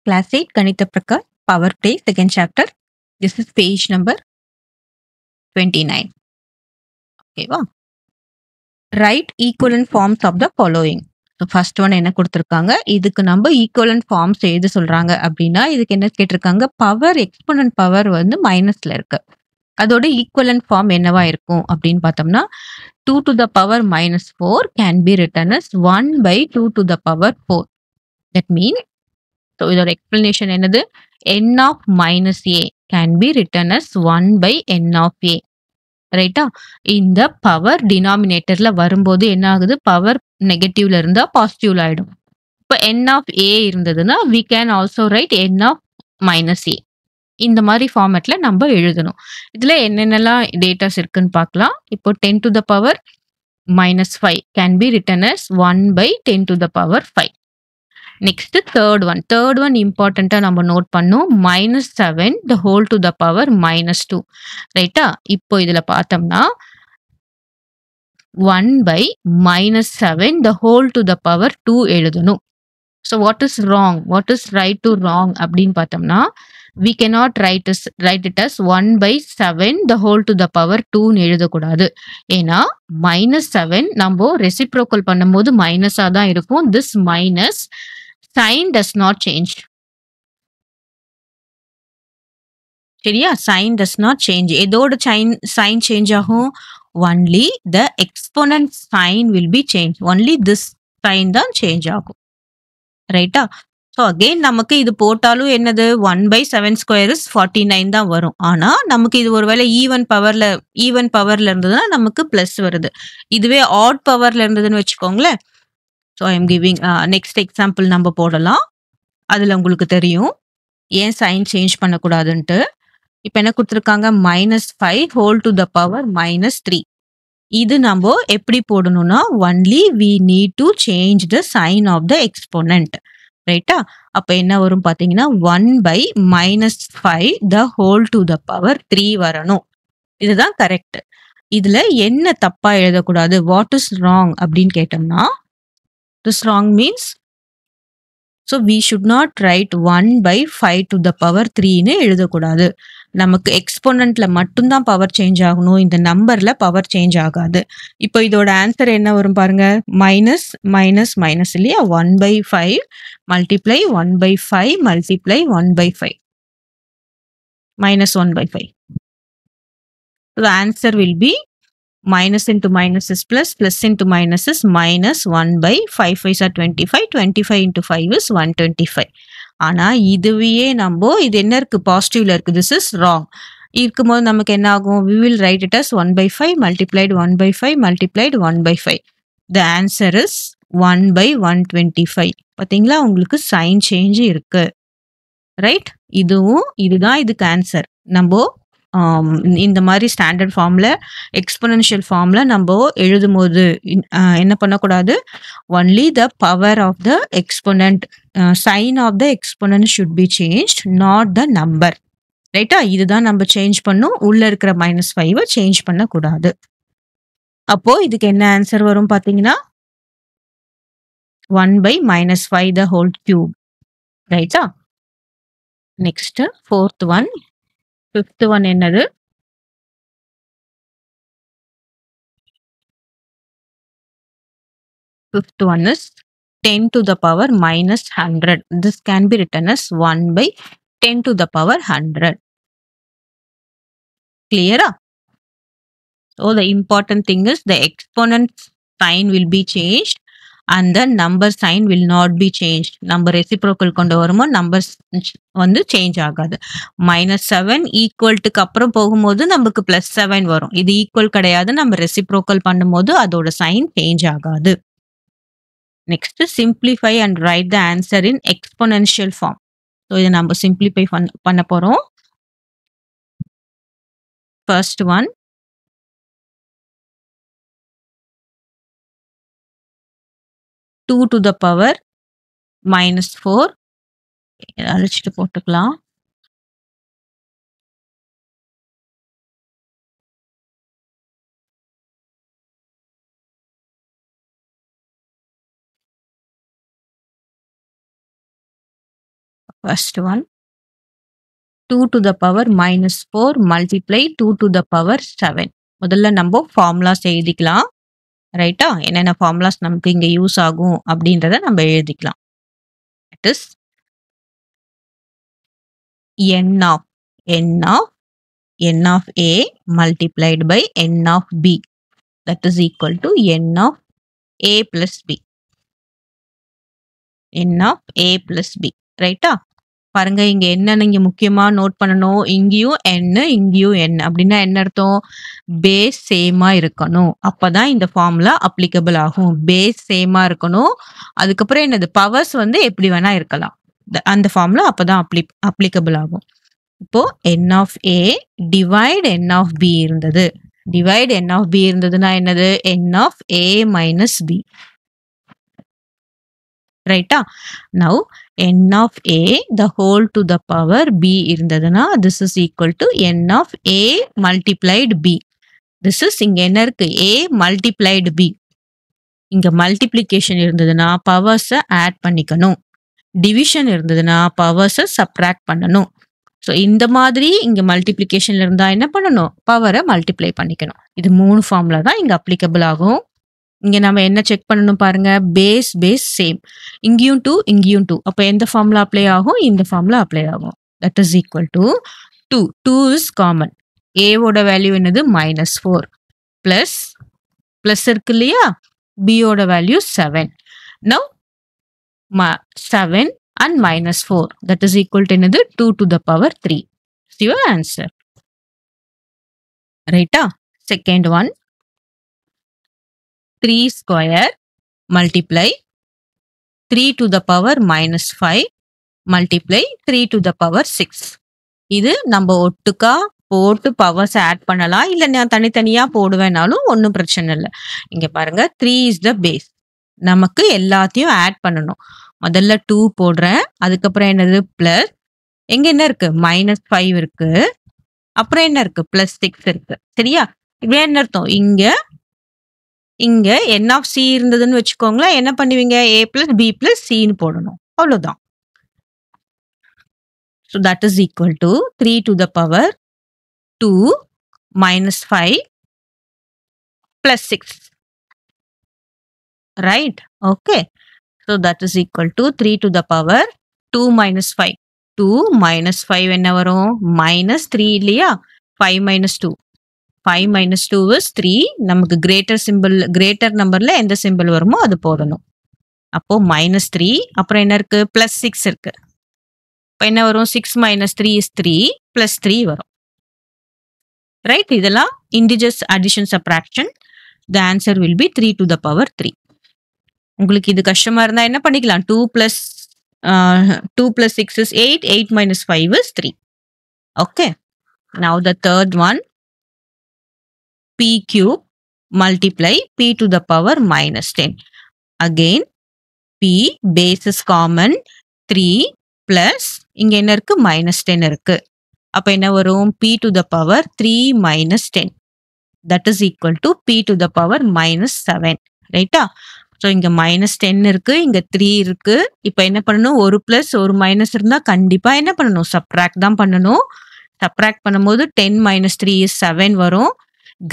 Class 8 Ganita Prakar, Power Play, second chapter. This is page number 29. Okay, wow. Write equivalent forms of the following. So first one என்ன கொடுத்திருக்காங்க, இதுக்கு நம்ம equivalent forms எழுத சொல்றாங்க அப்படின்னா இதுக்கு என்ன கேட்டிருக்காங்க, பவர் எக்ஸ்போனன்ட் பவர் வந்து மைனஸ்ல இருக்கு, அதோட ஈக்குவலன்ட் ஃபார்ம் என்னவா இருக்கும் அப்படின்னு பார்த்தோம்னா 2 to the power minus 4 can be written as 1 by 2 to the power 4. That means, so இதோட explanation என்னது, n of minus a can be written as 1 by n of a. ரைட்டா? இந்த பவர் டினாமினேட்டர்ல வரும்போது என்ன ஆகுது, பவர் நெகட்டிவ்ல இருந்தா பாசிட்டிவ்ல ஆயிடும். இப்போ n of a இருந்ததுன்னா we can also write n of minus a. இந்த மாதிரி ஃபார்மேட்ல நம்ம எழுதணும். இதுல என்னென்னலாம் டேட்டாஸ் இருக்குன்னு பார்க்கலாம். இப்போ 10 to the power minus 5 can be written as 1 by 10 to the power 5. Next third one இம்பார்ட்டண்டா நம்ம நோட் பண்ணோம், -7 the whole to the power -2. ரைட்டா? இப்போ இதுல பார்த்தோம்னா 1 by -7 the whole to the power 2 எழுதணும். So what is wrong, what is right to wrong அப்படின்னு பார்த்தோம்னா we cannot write it as 1 by 7 the whole to the power 2 எழுதக்கூடாது. ஏன்னா -7 நம்ம ரெசிப்ரோக்கல் பண்ணும்போது மைனஸா தான் இருக்கும். This minus sign does not change. சரியா? sign does not change. எதோட sign change ஆகும், only the exponent sign will be changed. only this sign தான் change ஆகும். ரைட்டா? ஸோ அகெயின் நமக்கு இது போட்டாலும் என்னது 1 by 7 square is 49 தான் வரும். ஆனா நமக்கு இது ஒருவேளை ஈவன் பவர்ல இருந்ததுன்னா நமக்கு பிளஸ் வருது. இதுவே ஆட் பவர்ல இருந்ததுன்னு வச்சுக்கோங்களேன். So I am giving next example நம்ம போடலாம். அதுல உங்களுக்கு தெரியும் ஏன் சைன் சேஞ்ச் பண்ணக்கூடாதுன்ட்டு. இப்போ என்ன கொடுத்துருக்காங்க, -5 whole to the power -3. இது நம்ம எப்படி போடணும்னா only we need to change the sign of the exponent. ரைட்டா? அப்ப என்ன வரும் பாத்தீங்கன்னா 1 by -5 the whole to the power 3 வரணும். இதுதான் கரெக்ட். இதுல என்ன தப்பா எழுதக்கூடாது, வாட் இஸ் ராங் அப்படின்னு கேட்டோம்னா, this wrong means, so we should not write 1 by 5 to the power 3ன்னு எழுதக்கூடாது. நமக்கு எக்ஸ்போனன்ட்ல மட்டும்தான் பவர் சேஞ்ச் ஆகணும், இந்த நம்பர்ல பவர் சேஞ்ச் ஆகாது. இப்போ இதோட ஆன்சர் என்ன வரும் பாருங்க, மைனஸ் மைனஸ் மைனஸ் இல்லையா, 1 by 5 multiply 1 by 5 multiply 1 by 5 -1 by 5. The answer will be minus into minus is plus, plus into minus is -1 by 5 5s are 25, 25 into 5 is 125. ஆனா இதுவே நம்ம இது என்ன இருக்கு, பாசிட்டிவ்ல இருக்கு, திஸ் இஸ் ராங். இருக்கும்போது நமக்கு என்ன ஆகும், we will write it as 1 by 5 multiplied 1 by 5 multiplied 1 by 5. The answer is 1 by 125. பாத்தீங்களா, உங்களுக்கு சைன் சேஞ்ச் இருக்கு. ரைட்? இதுதான் இதுக்கு ஆன்சர். நம்ம இந்த மாதிரி ஸ்டாண்டர்ட் ஃபார்ம்ல எக்ஸ்போனன்ஷியல் ஃபார்ம்ல நம்ம எழுதும் போது என்ன பண்ணக்கூடாது, only the power of the exponent, sign of the exponent should be change, not the number. ரைட்டா? இதுதான் நம்ம சேஞ்ச் பண்ணும், உள்ள இருக்கிற -5 சேஞ்ச் பண்ணக்கூடாது. அப்போ இதுக்கு என்ன ஆன்சர் வரும் பாத்தீங்கன்னா 1 by -5 the whole cube. ரைட்டா? Next fourth one. Fifth one என்னது, fifth one is 10 to the power -100. This can be written as 1 by 10 to the power 100. Clear? So the important thing is the exponent sign will be changed and the number sign will not be changed. நம்ம reciprocal கொண்டு வருமோ numbers வந்து change ஆகாது. -7 ஈக்குவல்ட்டுக்கு அப்புறம் போகும்போது நமக்கு +7 வரும். இது ஈக்குவல் கிடையாது, நம்ம ரெசிப்ரோக்கல் பண்ணும்போது அதோட சைன் சேஞ்ச் ஆகாது. Next simplify and write the answer in exponential form. So இதை நம்ம சிம்பிளிஃபை பண்ண போறோம். First one, -2 to the power -4 அழைச்சிட்டு போட்டுக்கலாம். First one 2 to the power minus 4 multiply 2 to the power 7. முதல்ல நம்ம ஃபார்முலாஸ் எழுதிக்கலாம். ரைட்டா? என்னென்ன ஃபார்முலாஸ் நமக்கு இங்க யூஸ் ஆகும் அப்படின்றத நம்ம எழுதிக்கலாம். It is n of A multiplied by n of B. That is equal to n of A plus B. n of A plus B. ரைட்டா? பாருங்க இங்க என்ன நீங்க முக்கியமா நோட் பண்ணணும். இங்கேயும் n இங்கேயும் n அப்படின்னா என்ன அர்த்தம்? பேஸ் சேமா இருக்கணும். அப்பதான் இந்த ஃபார்முலா அப்ளிகபிள் ஆகும். பேஸ் சேமா இருக்கணும். அதுக்கப்புறம் என்னது பவர்ஸ் வந்து எப்படி வேணா இருக்கலாம். அந்த ஃபார்முலா அப்பதான் அப்ளிகபிள் ஆகும். இப்போ n of A divide n of B இருந்தது. divide n of B இருந்ததுன்னா என்னது? n of A minus B. ரைட்டா? now n of A the whole to the power B இருந்ததுன்னா this is equal to n of A multiplied B. this is இங்க என்ன இருக்கு? A multiplied B. இங்க multiplication இருந்ததுன்னா பவர்ஸை add பண்ணிக்கணும். Division இருந்ததுன்னா பவர்ஸை subtract பண்ணணும். ஸோ இந்த மாதிரி இங்க மல்டிப்ளிகேஷன்ல இருந்தா என்ன பண்ணணும்? பவரை மல்டிப்ளை பண்ணிக்கணும். இது 3 ஃபார்முலா தான் இங்க அப்ளிகபிள் ஆகும். இங்க நம்ம என்ன செக் பண்ணணும் பாருங்க. Base same. இங்கேயும் 2 இங்கேயும் 2. அப்ப எந்த ஃபார்முலா அப்ளை ஆகும்? இந்த ஃபார்முலா அப்ளை ஆகும். That is equal to 2 is common. ஏவோட வேல்யூ என்னது? -4 பிளஸ் இருக்கு இல்லையா? பியோட value 7. Now 7 and -4 that is equal to என்னது? 2 to the power 3. Is your answer. ரைட்டா? Second one 3 square multiply 3 to the power -5 multiply 3 to the power 6. இது நம்ம ஒட்டுக்கா போட்டு பவர்ஸ் ஆட் பண்ணலாம். இல்ல நான் தனித்தனியா போடுவேனாலும் ஒன்றும் பிரச்சனை இல்லை. இங்க பாருங்க 3 இஸ் த பேஸ். நமக்கு எல்லாத்தையும் ஆட் பண்ணணும். முதல்ல 2 போடுறேன். அதுக்கப்புறம் என்னது? பிளஸ் எங்க என்ன இருக்கு? -5 இருக்கு. அப்புறம் என்ன இருக்கு? +6 இருக்கு. சரியா? இது என்ன அர்த்தம்? இங்க n of C இருந்ததுன்னு வச்சுக்கோங்களேன். என்ன பண்ணுவீங்க? A plus B plus Cன்னு போடணும். அவ்வளவுதான். So that is equal to 3 to the power 2 -5 plus 6. Right? Okay. So that is equal to 3 to the power 2 minus 5. 2 minus 5 என்ன வரும்? -3 இல்லையா? 5 minus 2. 5 minus 2 is 3. நமக்கு கிரேட்டர் நம்பர்ல எந்த சிம்பிள் வருமோ அது போடணும். அப்போ -3. அப்புறம் என்ன இருக்கு? +6 இருக்கு. இப்போ என்ன வரும்? 6 minus 3 is 3 plus 3 வரும். ரைட்? இதெல்லாம் integers addition subtraction. The answer will be 3 to the power 3. உங்களுக்கு இது கஷ்டமா இருந்தா என்ன பண்ணிக்கலாம்? 2 plus 6 is 8. 8 minus 5 is 3. Okay. Now the third one. P cube multiply P to the power -10. Again, P base is common. 3 plus இங்க என்ன இருக்கு? -10 இருக்கு. அப்ப என்ன வரும்? P to the power 3 minus 10. That is equal to P to the power -7. ரைட்டா? So இங்க -10 இருக்கு. இங்க 3 இருக்கு. இப்ப என்ன பண்ணணும்? ஒரு பிளஸ் ஒரு மைனஸ் இருந்தா கண்டிப்பா என்ன பண்ணணும்? சப்ராக்ட் தான் பண்ணணும். சப்ராக்ட் பண்ணும்போது 10 minus 3 is 7 வரும்.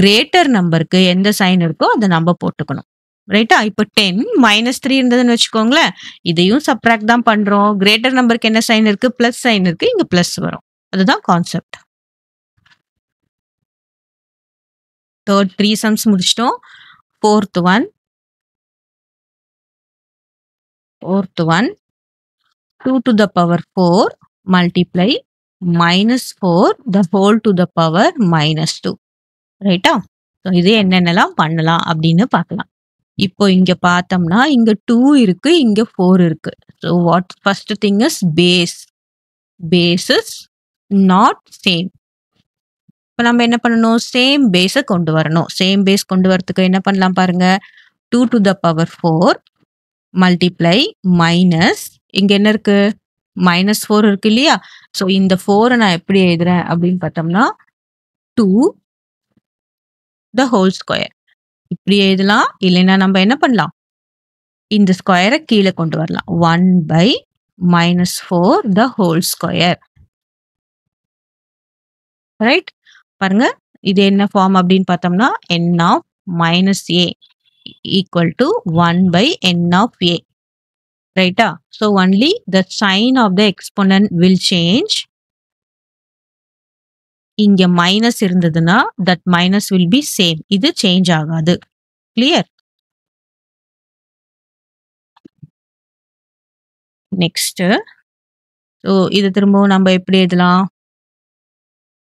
கிரேட்டர் நம்பருக்கு எந்த சைன் இருக்கோ அதை நம்ம போட்டுக்கணும். ரைட்டா? இப்போ 10 -3 இருந்ததுன்னு வச்சுக்கோங்களேன். இதையும் சப்ராக்ட் தான் பண்றோம். கிரேட்டர் நம்பருக்கு என்ன சைன் இருக்கு? பிளஸ் சைன் இருக்கு. இங்க பிளஸ் வரும். அதுதான் கான்செப்ட். தேர்ட் 3 சம்ஸ் முடிச்சிட்டோம். Fourth one 2 to the power 4 multiply -4 the whole to the power -2. ரைட்டா? ஸோ இது என்னென்னலாம் பண்ணலாம் அப்படின்னு பார்க்கலாம். இப்போ இங்க பார்த்தோம்னா இங்க 2 இருக்கு, இங்க 4 இருக்கு. So what first thing is base. Base is not same. இப்போ நம்ம என்ன பண்ணணும்? சேம் பேஸை கொண்டு வரணும். சேம் பேஸ் கொண்டு வரதுக்கு என்ன பண்ணலாம் பாருங்க. 2 to the power 4 multiply minus இங்க என்ன இருக்கு? -4 இருக்கு இல்லையா? ஸோ இந்த 4 நான் எப்படி எழுதுறேன் அப்படின்னு பார்த்தோம்னா 2 the whole square இப்படி எழுதலாம். இல்லைன்னா நம்ம என்ன பண்ணலாம்? இந்த ஸ்கொயரை கீழே கொண்டு வரலாம். 1/2 minus 4 the whole square. Right? பாருங்க இது என்ன ஃபார்ம் அப்படின்னு பார்த்தோம்னா n of minus a equal to 1 by n of a. Right? So only the sign of the exponent will change. இங்க மைனஸ் இருந்ததுன்னா that minus will be same. இது change ஆகாது. Clear? Next. So இது திரும்பவும் நம்ம எப்படி எழுதலாம்?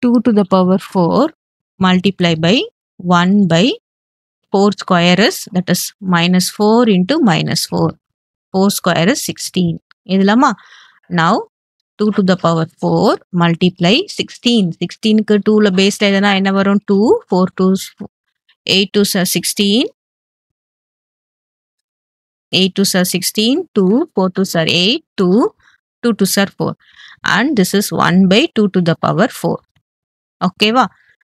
2 to the power 4 multiply by 1 by 4 square is that is minus 4 into minus 4. 4 square is 16. இதுலாமா? Now 2 to the power 4 multiply 16. 16 க்கு 2ல பேஸ்ல எதனா என்ன வரும்? 2, 4 2s 8 2s are 16. 8 2s are 16, 2, 4 2s are 8, 2, 2 2s are 4. And this is 1 by 2 to the power 4. ஓகேவா?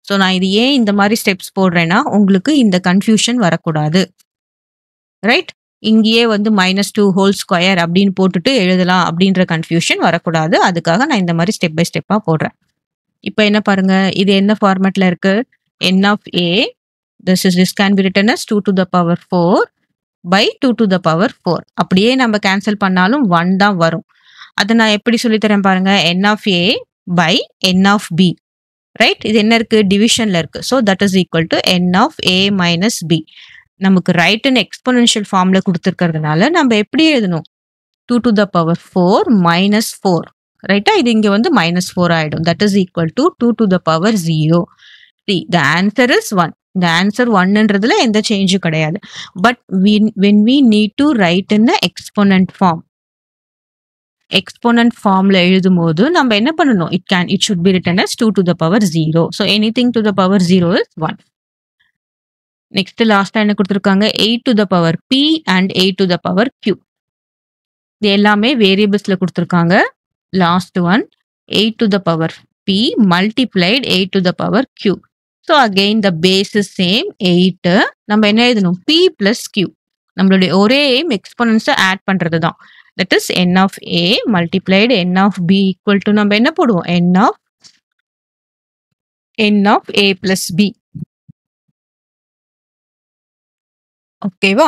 So நான் இது ஏன் இந்த மாதிரி ஸ்டெப்ஸ் போடுறேன்னா உங்களுக்கு இந்த கன்ஃபியூஷன் வரக்கூடாது. ரைட்? இங்கேயே வந்து -2 ஹோல் ஸ்கொயர் அப்படின்னு போட்டுட்டு எழுதலாம் அப்படின்ற கன்ஃபியூஷன் வரக்கூடாது. அதுக்காக நான் இந்த மாதிரி ஸ்டெப் பை ஸ்டெப்பாக போடுறேன். இப்போ என்ன பாருங்க, இது என்ன ஃபார்மேட்ல இருக்கு? n of a, this can be written as 2 to the power 4 by 2 to the power 4. அப்படியே நம்ம கேன்சல் பண்ணாலும் 1 தான் வரும். அதை நான் எப்படி சொல்லித்தரேன் பாருங்க. n of a by n of b. Right? இது என்ன இருக்கு? டிவிஷன்ல இருக்கு. So that is equal to n of a minus b. நமக்கு ரைட் அண்ட் எக்ஸ்போனென்ஷியல் ஃபார்ம்ல கொடுத்துருக்கிறதுனால நம்ம எப்படி எழுதணும்? 2 to the power 4 minus 4. ரைட்டா? இது இங்க வந்து -4 ஆயிடும். That is equal to 2 to the power 0. See, the answer is 1. இந்த ஆன்சர் 1ன்றதுல எந்த சேஞ்சும் கிடையாது. But when we need to write in the exponent form, exponent formல எழுதும் போது நம்ம என்ன பண்ணணும்? It should be written as 2 to the power 0. So anything to the power 0 is 1. Next last என்ன கொடுத்திருக்காங்க? 8 to the power p and 8 to the power q. இது எல்லாமே வேரியபிள்ஸ்ல கொடுத்திருக்காங்க. Last one 8 to the power p multiplied 8 to the power q. So again the base is same 8. நம்ம என்ன எழுதணும்? p plus q. நம்மளுடைய ஒரே எய்ம் எக்ஸ்போனன்ட்ஸை ஆட் பண்றது தான். That is n of a multiplied n of b equal to நம்ம என்ன போடுவோம்? n of a plus b. ஓகேவா?